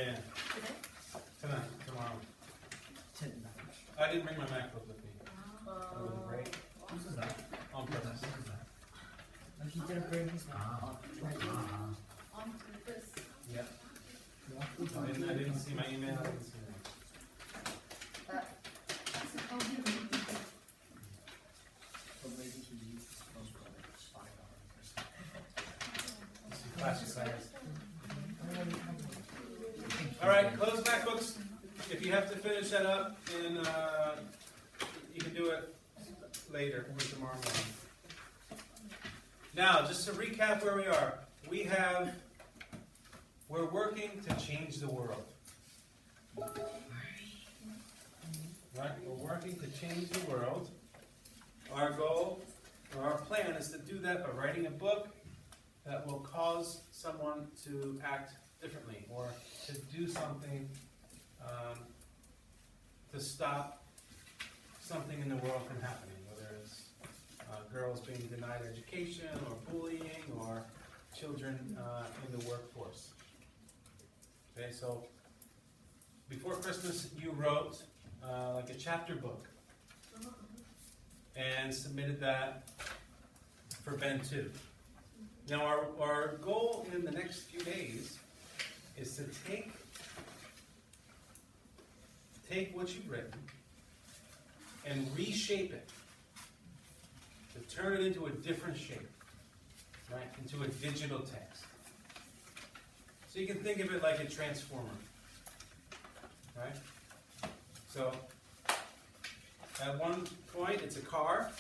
Yeah. Tonight, tomorrow. I didn't bring my MacBook with me. Great. Who's that? On purpose. And he didn't bring his On purpose. Yep. I didn't see my email. I didn't see it. Classic science. All right, close MacBooks. If you have to finish that up, and you can do it later or tomorrow morning. Now, just to recap where we are, we're working to change the world. Right? We're working to change the world. Our goal, or our plan, is to do that by writing a book that will cause someone to act differently, or to do something to stop something in the world from happening, whether it's girls being denied education, or bullying, or children in the workforce. Okay, so before Christmas you wrote like a chapter book and submitted that for Ben 2. Now our goal in the next few days is to take what you've written and reshape it, to turn it into a different shape, right? Into a digital text. So you can think of it like a transformer, right? So at one point it's a car,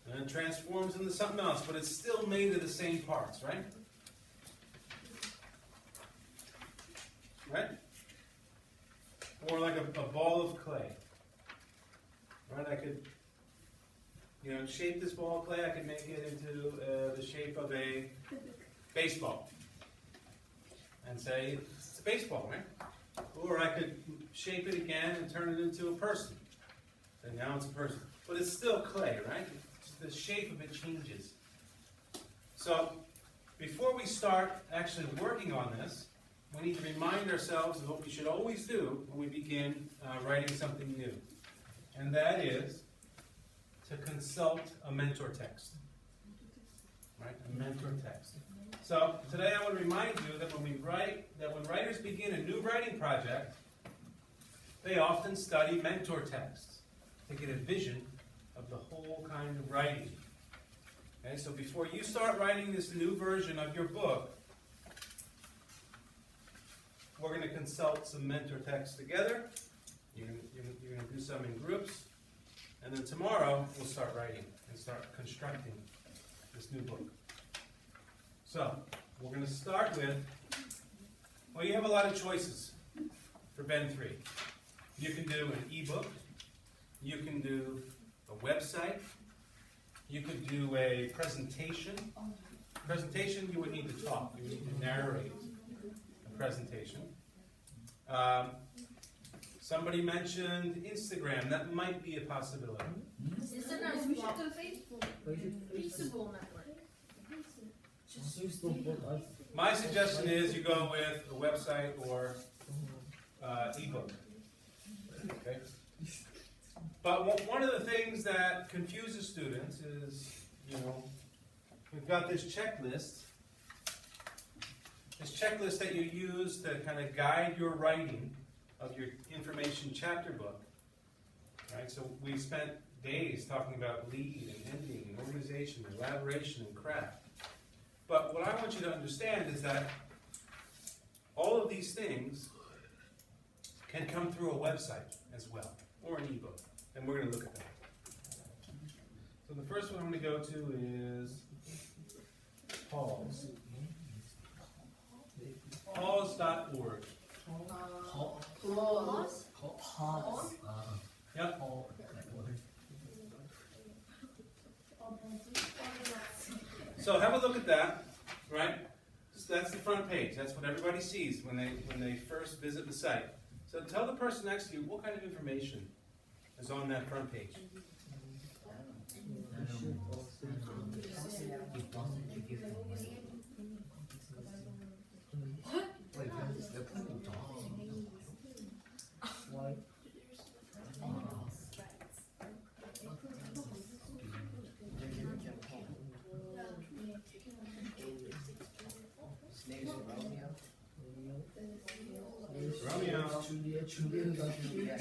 and it transforms into something else, but it's still made of the same parts, right? Right? Or like a ball of clay. Right? I could, shape this ball of clay. I could make it into the shape of a baseball. And say, it's a baseball, right? Or I could shape it again and turn it into a person. And now it's a person. But it's still clay, right? The shape of it changes. So, before we start actually working on this, we need to remind ourselves of what we should always do when we begin writing something new. And that is to consult a mentor text. Right? A mentor text. So, today I want to remind you that when writers begin a new writing project, they often study mentor texts to get a vision of the whole kind of writing. Okay, so before you start writing this new version of your book, we're going to consult some mentor texts together. You're going to do some in groups. And then tomorrow, we'll start writing and start constructing this new book. So, we're going to start with, well, you have a lot of choices for Ben 3. You can do an ebook. You can do a website. You could do a presentation. Presentation, you would need to talk. You would need to narrate a presentation. Somebody mentioned Instagram. That might be a possibility. Instagram is Facebook. Feasible network. My suggestion is you go with a website or ebook. Okay? But one of the things that confuses students is, we've got this checklist that you use to kind of guide your writing of your information chapter book. Right? So we spent days talking about lead and ending and organization and elaboration and craft. But what I want you to understand is that all of these things can come through a website as well, or an ebook. And we're going to look at that. So the first one I'm going to go to is Paul's. Paul's.org. Pause. Yep. So have a look at that, right? So that's the front page. That's what everybody sees when they first visit the site. So tell the person next to you what kind of information is on that front page. 준비해 준비해가 준비해.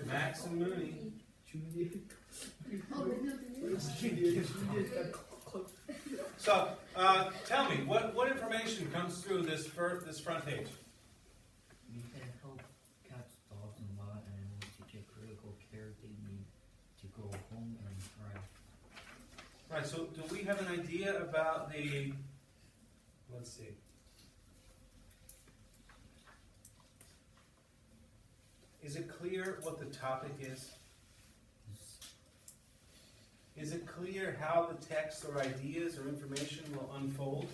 Max and Mooney. 준비해. So, tell me, what information comes through this front page? We can help cats, dogs, and wild animals to get critical care they need to go home and thrive. Right, so do we have an idea about the, let's see. Is it clear what the topic is? Is it clear how the text or ideas or information will unfold?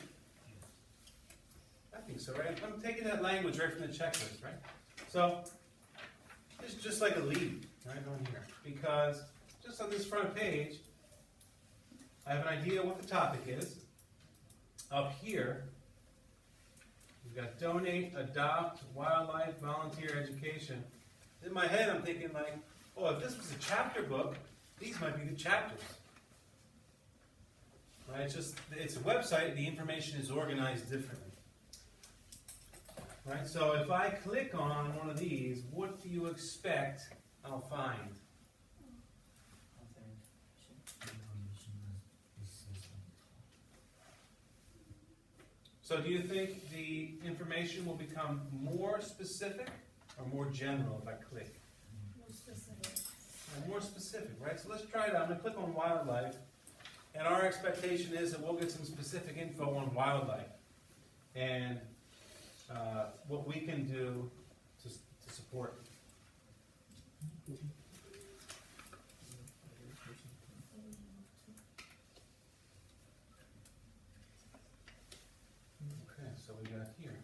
I think so, right? I'm taking that language right from the checklist, right? So, it's just like a lead, right, on here. Because just on this front page, I have an idea what the topic is. Up here, we've got donate, adopt, wildlife, volunteer, education. In my head, I'm thinking like, oh, if this was a chapter book, these might be the chapters. Right? It's a website, the information is organized differently. Right? So if I click on one of these, what do you expect I'll find? So do you think the information will become more specific or more general if I click? More specific. More specific, right? So let's try it out. I'm going to click on wildlife. And our expectation is that we'll get some specific info on wildlife. And what we can do to support. Okay, so we got here.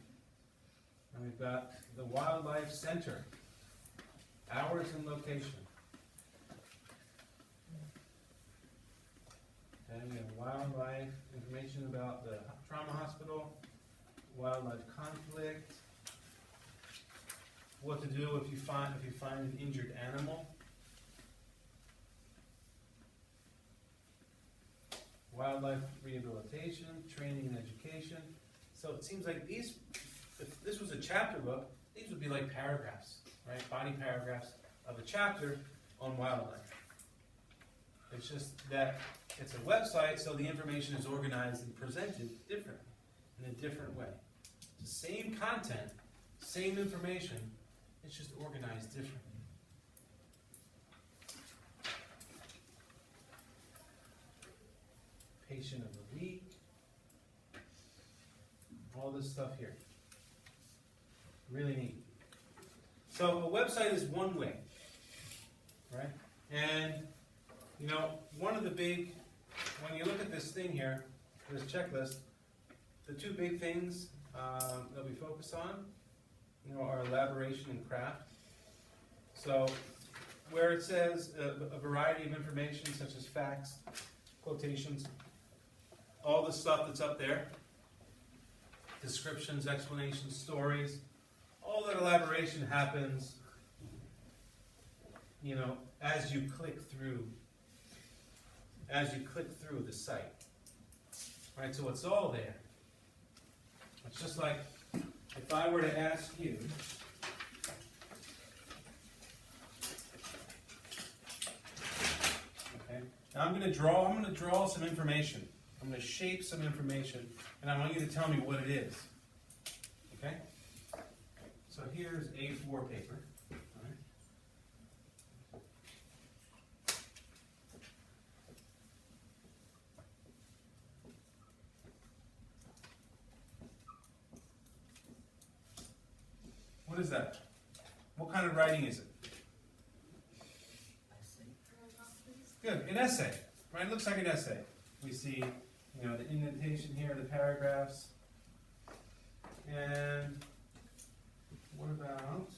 And we've got the Wildlife Center. Hours and location. And we have wildlife information about the trauma hospital, wildlife conflict, what to do if you find an injured animal, wildlife rehabilitation, training and education. So it seems like these, if this was a chapter book, these would be like paragraphs, right? Body paragraphs of a chapter on wildlife. It's just that it's a website, so the information is organized and presented differently, in a different way. The same content, same information, it's just organized differently. Patient of the week, all this stuff here. Really neat. So a website is one way, right? And you know, one of the big, when you look at this thing here, this checklist, the two big things that we focus on, you know, are elaboration and craft. So, where it says a variety of information such as facts, quotations, all the stuff that's up there, descriptions, explanations, stories, all that elaboration happens, you know, as you click through the site. Right, so it's all there. It's just like if I were to ask you, okay, now I'm going to draw some information. I'm going to shape some information, and I want you to tell me what it is. Okay? So here's A4 paper. What is that? What kind of writing is it? Good, an essay, right? It looks like an essay. We see, you know, the indentation here, the paragraphs. And what about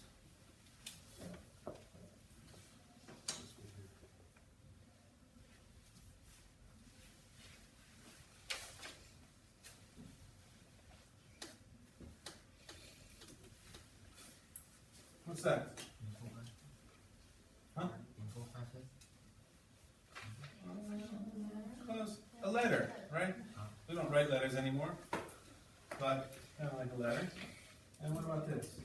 what's that? Huh? Close. A letter, right? We don't write letters anymore, but kind of like a letter. And what about this?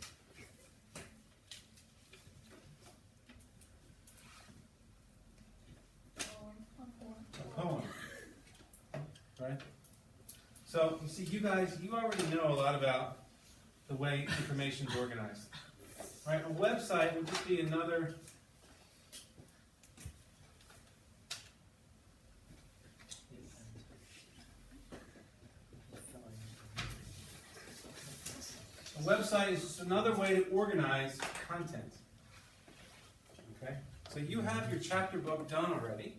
right? So, you see, you guys, you already know a lot about the way information is organized. Right? A website would just be another website is just another way to organize content. Okay? So you have your chapter book done already.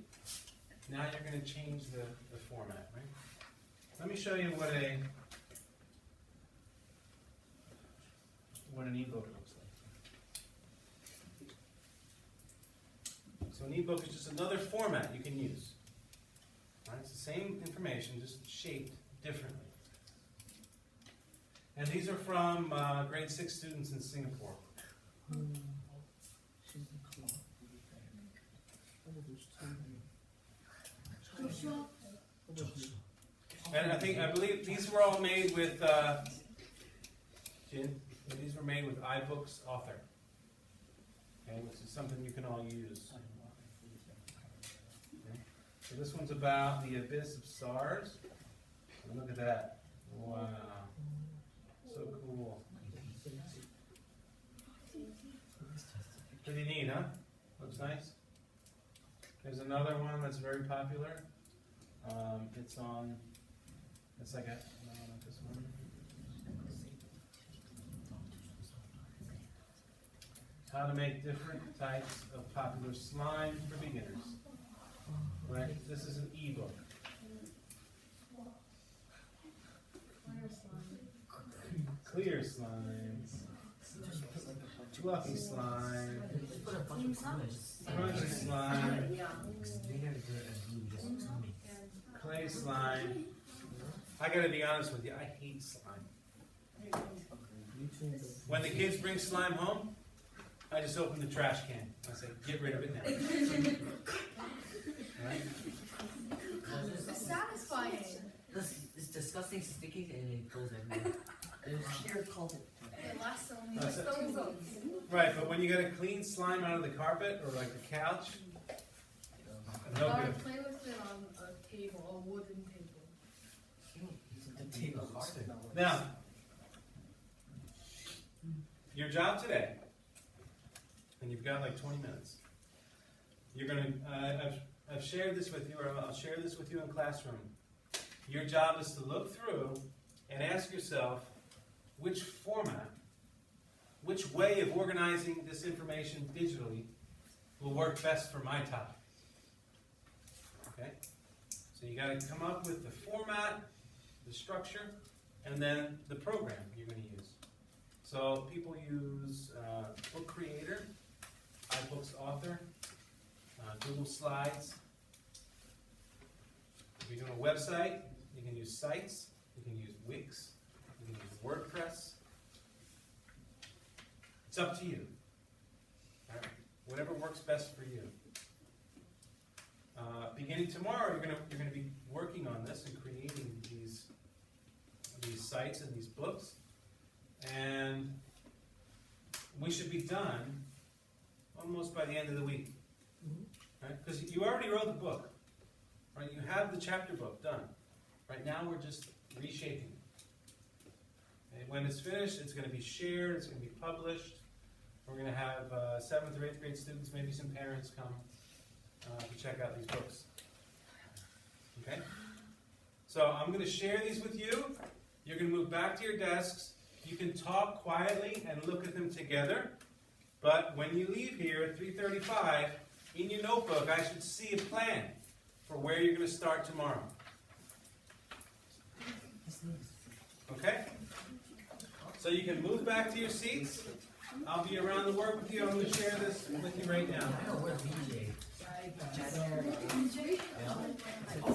Now you're going to change the format, right? Let me show you what an ebook looks like. So an ebook is just another format you can use. Right? It's the same information, just shaped differently. And these are from grade 6 students in Singapore. And I believe these were all made with Jin. These were made with iBooks Author, okay, which is something you can all use. Okay. So this one's about the abyss of SARS. And look at that! Wow, so cool. Pretty neat, huh? Looks nice. There's another one that's very popular. It's like a, no, not this one. How to make different types of popular slime for beginners. Right? This is an ebook. Clear slime. Fluffy slime. Crunchy slime. Clay slime. I gotta be honest with you, I hate slime. When the kids bring slime home, I just open the trash can. I say, get rid of it now. Right? It's satisfying. It's disgusting, sticky, and it goes everywhere. It lasts only Right, but when you get a clean slime out of the carpet or like the couch, no I good. play with it on a table, a wooden table. Now, your job today, and you've got like 20 minutes. You're gonna. I've shared this with you, or I'll share this with you in classroom. Your job is to look through and ask yourself which format, which way of organizing this information digitally will work best for my topic. Okay? So you got to come up with the format, the structure, and then the program you're going to use. So people use Book Creator, iBooks Author, Google Slides. If you're doing a website, you can use Sites, you can use Wix, you can use WordPress. It's up to you. All right? Whatever works best for you. Beginning tomorrow, you're going to be working on this and creating these sites and these books, and we should be done almost by the end of the week, right? Because you already wrote the book, right? You have the chapter book done. Right now, we're just reshaping it. And when it's finished, it's going to be shared. It's going to be published. We're going to have 7th or 8th grade students, maybe some parents come to check out these books. Okay? So I'm going to share these with you. You're going to move back to your desks. You can talk quietly and look at them together. But when you leave here at 3:35, in your notebook, I should see a plan for where you're going to start tomorrow. Okay? So you can move back to your seats. I'll be around to work with you. I'm going to share this with you right now. I know where's BJ.